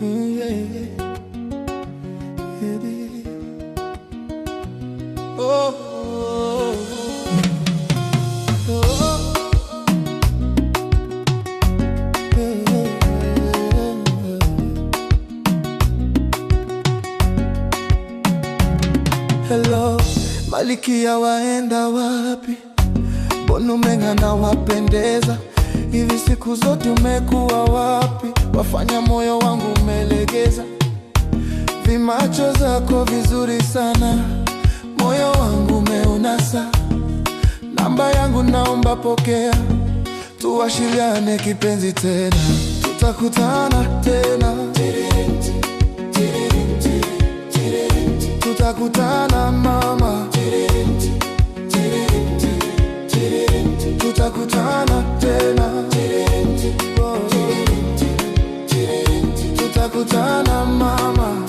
Yeah. Oh, oh, oh, oh. Hello, Malikia waenda wapi? Mbona umeng'ana wapendeza hivi, siku zote umekuwa wapi? Wafanya moyo wangu umelegeza, vimacho zako vizuri sana, moyo wangu umeunasa. Namba yangu naomba pokea, tuwasiliane kipenzi tena, tutakutana tena, tutakutana mama, tutakutana tena, tutakutana mama.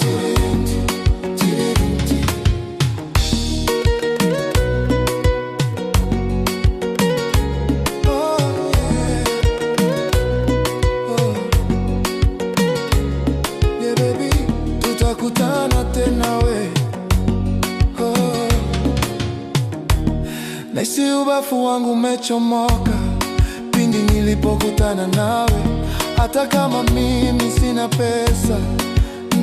Tutakutana tena we, oh. Naisi ubafu wangu umechomoka pindi nilipokutana nawe. Hata kama mimi sina pesa,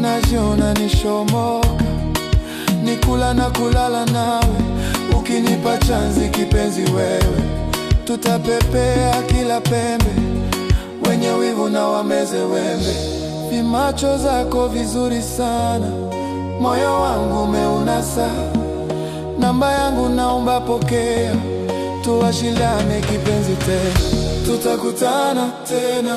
najiona nishomoka, nikula na kulala nawe. Ukinipa chanzi kipenzi wewe, tutapepea kila pembe, wenye wivu na wameze wembe. Vimacho zako vizuri sana, moyo wangu umeunasa. Namba yangu naomba pokea, tuwasiliane kipenzi tena, tutakutana tena.